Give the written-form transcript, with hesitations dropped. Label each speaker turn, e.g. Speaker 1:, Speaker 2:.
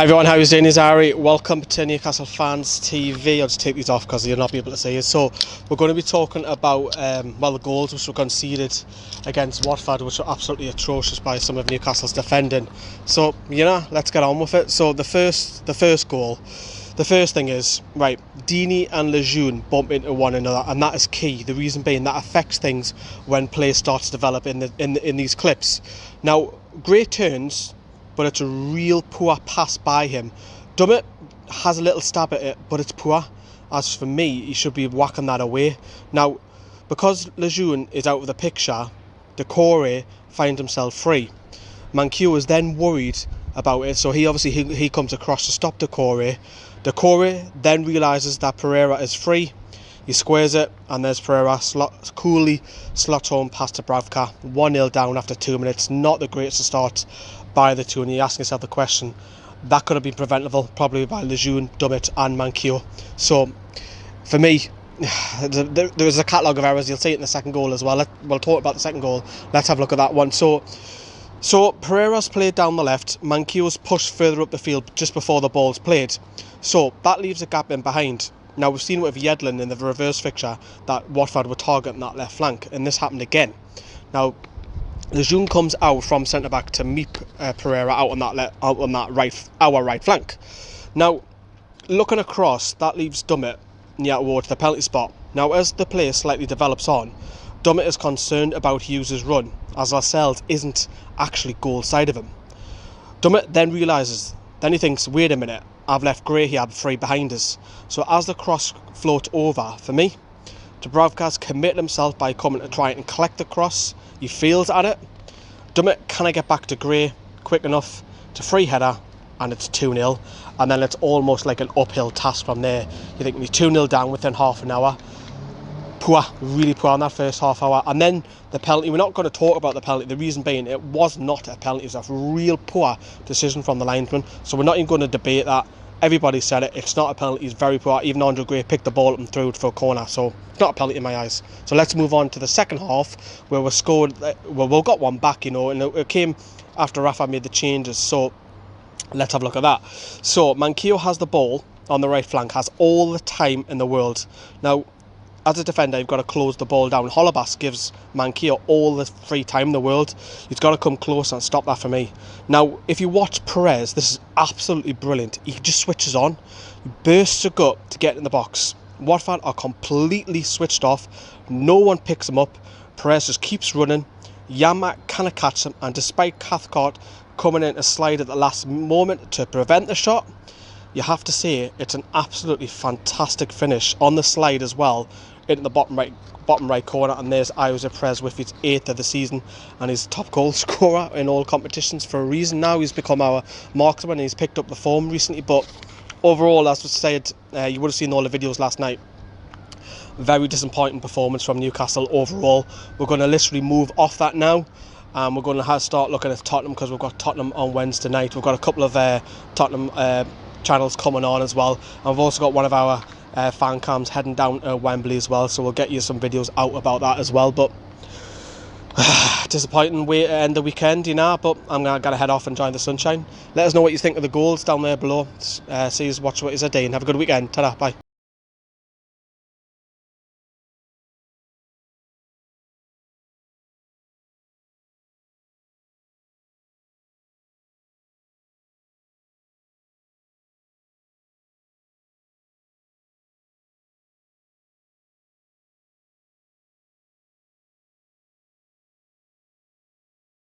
Speaker 1: Hi everyone, how are you doing? It's Ari. Welcome to Newcastle Fans TV. I'll just take these off because you'll not be able to see it. So we're going to be talking about the goals which were conceded against Watford, which were absolutely atrocious by some of Newcastle's defending. So let's get on with it. So the first goal, the first thing is right. Deeney and Lejeune bump into one another, and that is key. The reason being that affects things when play starts to develop in these clips. Now, great turns, but it's a real poor pass by him. Dummett has a little stab at it, but it's poor. As for me, he should be whacking that away. Now, because Lejeune is out of the picture, Decore finds himself free. Manquillo is then worried about it, so he comes across to stop Decore. Decore then realises that Pereira is free. He squares it, and there's Pereira coolly slots home past Dubravka. 1-0 down after 2 minutes. Not the greatest start by the two, and you're asking yourself the question, that could have been preventable probably by Lejeune, Dummett and Manquillo. So for me, there is a catalogue of errors. You'll see it in the second goal as well. We'll talk about the second goal. Let's have a look at that one. So Pereira's played down the left, Manquillo's pushed further up the field just before the ball's played, so that leaves a gap in behind. Now we've seen with Yedlin in the reverse fixture that Watford were targeting that left flank, and this happened again. Now Lejeune comes out from centre back to meet Pereira out on our right flank. Now, looking across, that leaves Dummett towards the penalty spot. Now, as the play slightly develops on, Dummett is concerned about Hughes' run, as Lascelles isn't actually goal side of him. Dummett then realises, he thinks, wait a minute, I've left Gray here free behind us. So as the cross floats over, for me, Dubravka's committed himself by coming to try and collect the cross. He fails at it. Dummett cannot get back to Gray quick enough to free header, and it's 2-0. And then it's almost like an uphill task from there. You think we're 2-0 down within half an hour. Poor, really poor on that first half hour. And then the penalty, we're not going to talk about the penalty. The reason being, it was not a penalty. It was a real poor decision from the linesman. So we're not even going to debate that. Everybody said it. It's not a penalty. It's very poor. Even Andre Gray picked the ball up and threw it for a corner. So it's not a penalty in my eyes. So let's move on to the second half, where we scored. Well, we got one back, and it came after Rafa made the changes. So let's have a look at that. So Manquillo has the ball on the right flank, has all the time in the world. Now, as a defender, you've got to close the ball down. Holebas gives Manquillo all the free time in the world. He's got to come close and stop that for me. Now, if you watch Perez, this is absolutely brilliant. He just switches on. He bursts a gut to get in the box. Watford are completely switched off. No one picks him up. Perez just keeps running. Yama cannot catch him. And despite Cathcart coming in to slide at the last moment to prevent the shot, you have to say it's an absolutely fantastic finish on the slide as well, into the bottom right corner. And there's Jose Perez with his 8th of the season, and he's top goal scorer in all competitions for a reason. Now he's become our marksman, and he's picked up the form recently. But overall, as was said, you would have seen all the videos last night. Very disappointing performance from Newcastle overall. We're going to literally move off that now. We're going to start looking at Tottenham, because we've got Tottenham on Wednesday night. We've got a couple of Tottenham channels coming on as well, and we've also got one of our fan cams heading down to Wembley as well, so we'll get you some videos out about that as well. But disappointing way to end the weekend, but I'm going to head off and enjoy the sunshine. Let us know what you think of the goals down there below. See you, watch what is a day, and have a good weekend. Ta-da, bye.